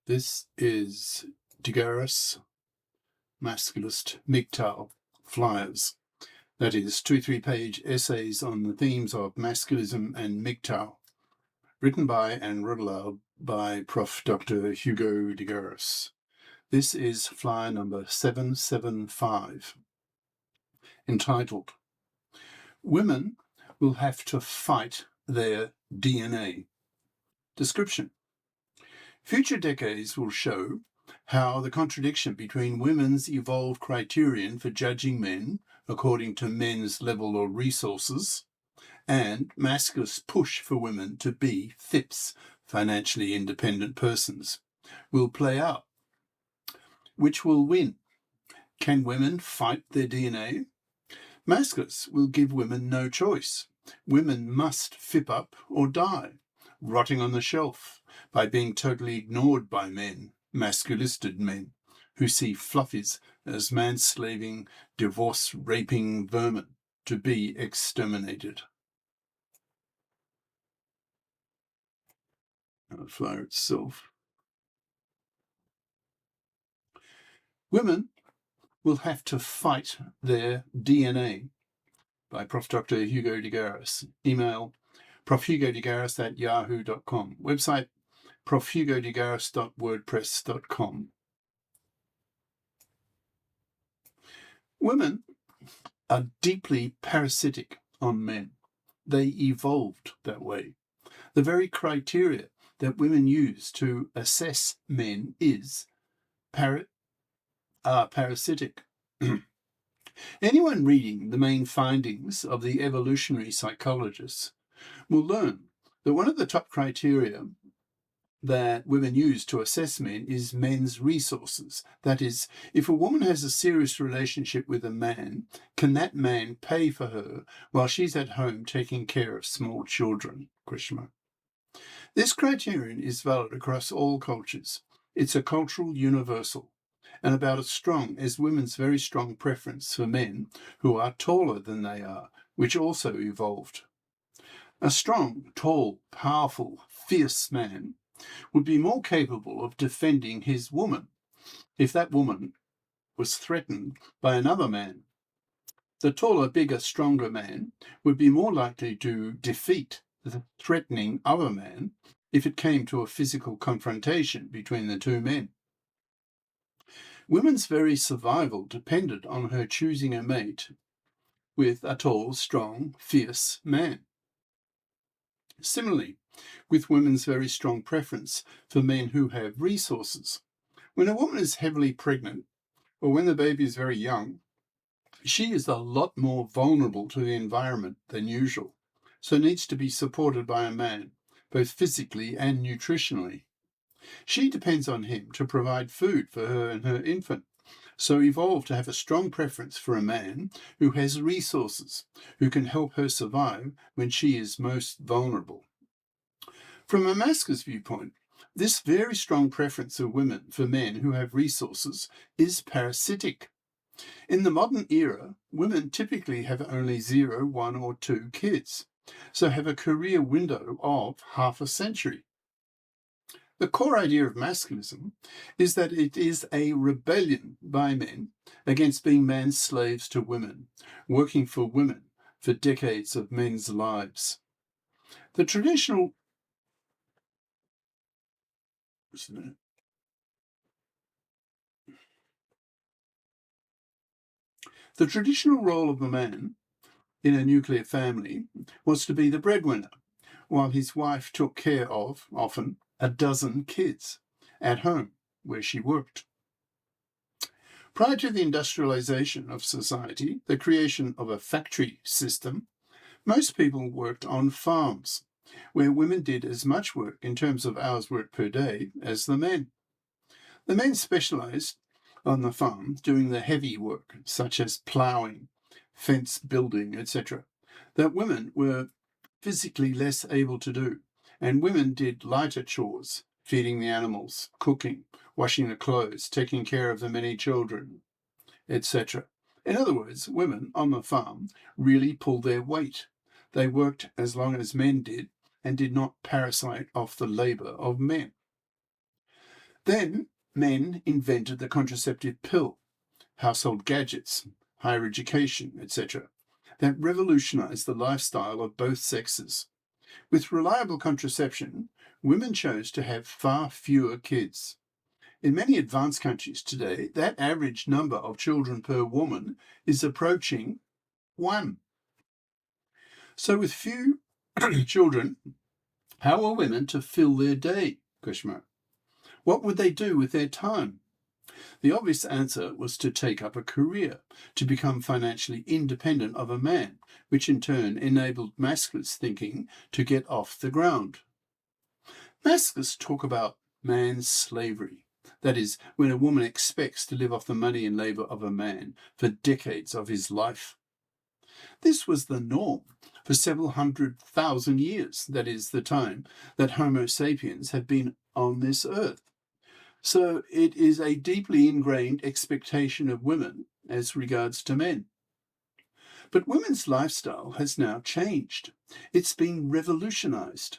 This is Garis, Masculist, MGTOW flyers. That is 2 3-page essays on the themes of masculism and MGTOW, written by and read aloud by Prof. Dr. Hugo de Garis. This is flyer number 775, entitled, Women Will Have to Fight Their DNA. Description. Future decades will show how the contradiction between women's evolved criterion for judging men according to men's level of resources and masculists' push for women to be FIPs, financially independent persons, will play out. Which will win? Can women fight their DNA? Masculists will give women no choice. Women must FIP up or die, rotting on the shelf, by being totally ignored by men, masculisted men, who see fluffies as manslaving, divorce-raping vermin to be exterminated. The flyer itself. Women will have to fight their DNA, by Prof. Dr. Hugo de Garis. Email profhugodegaris@yahoo.com. Website profhugodegaris.wordpress.com. Women are deeply parasitic on men. They evolved that way. The very criteria that women use to assess men are parasitic. Anyone reading the main findings of the evolutionary psychologists will learn that one of the top criteria that women use to assess men is men's resources. That is, if a woman has a serious relationship with a man, can that man pay for her while she's at home taking care of small children? This criterion is valid across all cultures. It's a cultural universal, and about as strong as women's very strong preference for men who are taller than they are, which also evolved. A strong, tall, powerful, fierce man would be more capable of defending his woman if that woman was threatened by another man. The taller, bigger, stronger man would be more likely to defeat the threatening other man if it came to a physical confrontation between the two men. Women's very survival depended on her choosing a mate with a tall, strong, fierce man. Similarly, with women's very strong preference for men who have resources. When a woman is heavily pregnant, or when the baby is very young, she is a lot more vulnerable to the environment than usual, so needs to be supported by a man, both physically and nutritionally. She depends on him to provide food for her and her infant, so evolved to have a strong preference for a man who has resources, who can help her survive when she is most vulnerable. From a masculinist viewpoint, this very strong preference of women for men who have resources is parasitic. In the modern era, women typically have only 0, 1, or 2 kids, so have a career window of half a century. The core idea of masculism is that it is a rebellion by men against being man's slaves to women, working for women for decades of men's lives. The traditional role of the man in a nuclear family was to be the breadwinner, while his wife took care of, often, a dozen kids at home where she worked. Prior to the industrialization of society, the creation of a factory system, most people worked on farms, where women did as much work in terms of hours worked per day as the men. The men specialized on the farm doing the heavy work, such as ploughing, fence building, etc., that women were physically less able to do, and women did lighter chores, feeding the animals, cooking, washing the clothes, taking care of the many children, etc. In other words, women on the farm really pulled their weight. They worked as long as men did and did not parasite off the labor of men. Then men invented the contraceptive pill, household gadgets, higher education, etc. That revolutionized the lifestyle of both sexes. With reliable contraception, women chose to have far fewer kids. In many advanced countries today, that average number of children per woman is approaching 1. So with few children, how are women to fill their day? What would they do with their time? The obvious answer was to take up a career, to become financially independent of a man, which in turn enabled masculist thinking to get off the ground. Masculists talk about man's slavery. That is, when a woman expects to live off the money and labour of a man for decades of his life. This was the norm for several 100,000 years, that is, the time that Homo sapiens have been on this earth. So it is a deeply ingrained expectation of women as regards to men. But women's lifestyle has now changed. It's been revolutionized.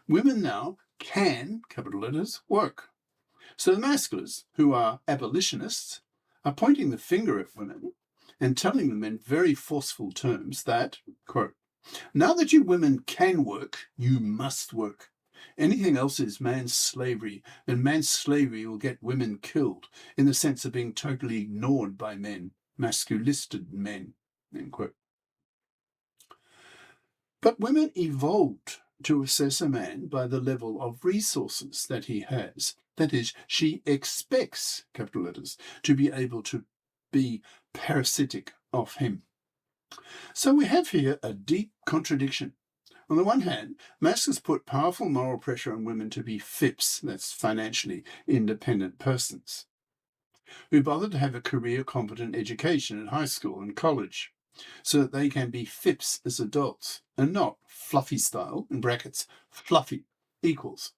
Women now can, capital letters, work. So the Masculists, who are abolitionists, are pointing the finger at women and telling them in very forceful terms that, quote, now that you women can work, you must work. Anything else is man's slavery, and man's slavery will get women killed, in the sense of being totally ignored by men, masculisted men, end quote. But women evolved to assess a man by the level of resources that he has. That is, she expects, capital letters, to be able to be parasitic of him. So we have here a deep contradiction. On the one hand, Masculists put powerful moral pressure on women to be FIPs, that's financially independent persons, who bother to have a career-competent education in high school and college, so that they can be FIPs as adults, and not fluffy style, in brackets, fluffy equals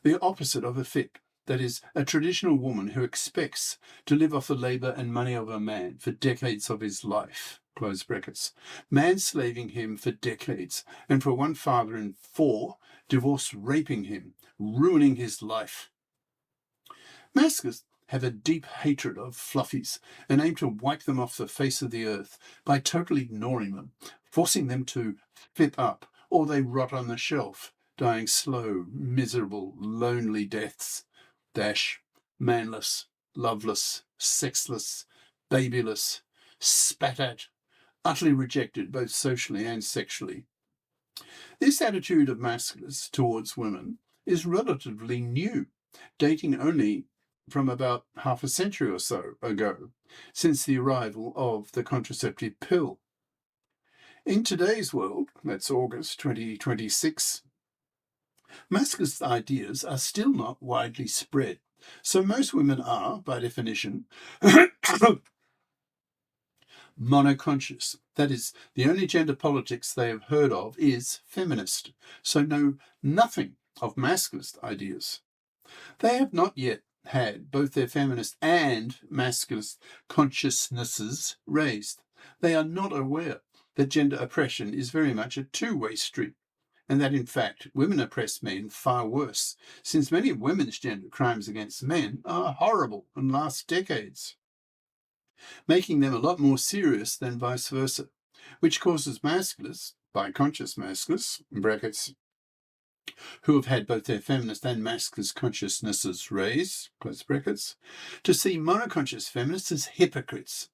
the opposite of a FIP, that is, a traditional woman who expects to live off the labour and money of a man for decades of his life, close brackets, manslaving him for decades, and for one father and 4, divorce raping him, ruining his life. Masculists have a deep hatred of fluffies and aim to wipe them off the face of the earth by totally ignoring them, forcing them to FIP up, or they rot on the shelf, dying slow, miserable, lonely deaths. Manless, loveless, sexless, babyless, spat at, utterly rejected both socially and sexually. This attitude of Masculists towards women is relatively new, dating only from about half a century or so ago, since the arrival of the contraceptive pill. In today's world, that's August 2026, Masculist ideas are still not widely spread, so most women are, by definition, monoconscious. That is, the only gender politics they have heard of is feminist, so know nothing of masculist ideas. They have not yet had both their feminist and masculist consciousnesses raised. They are not aware that gender oppression is very much a two-way street, and that in fact women oppress men far worse, since many of women's gender crimes against men are horrible and last decades, making them a lot more serious than vice versa, which causes masculists, bi-conscious masculists, in brackets, who have had both their feminist and masculist consciousnesses raised, close brackets, to see monoconscious feminists as hypocrites.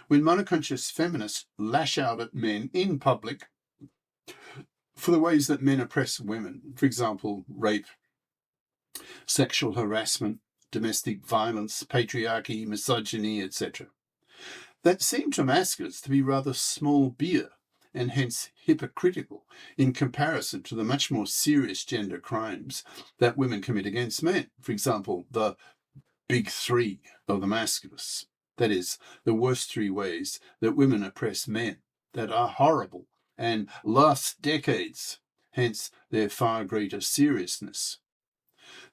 When monoconscious feminists lash out at men in public for the ways that men oppress women, for example, rape, sexual harassment, domestic violence, patriarchy, misogyny, etc., that seem to masculists to be rather small beer and hence hypocritical in comparison to the much more serious gender crimes that women commit against men. For example, the big 3 of the Masculists. That is, the worst 3 ways that women oppress men that are horrible and last decades, hence their far greater seriousness.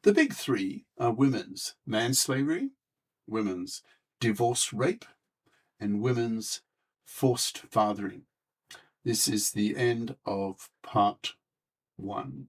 The big 3 are women's manslavery, women's divorce rape, and women's forced fathering. This is the end of part 1.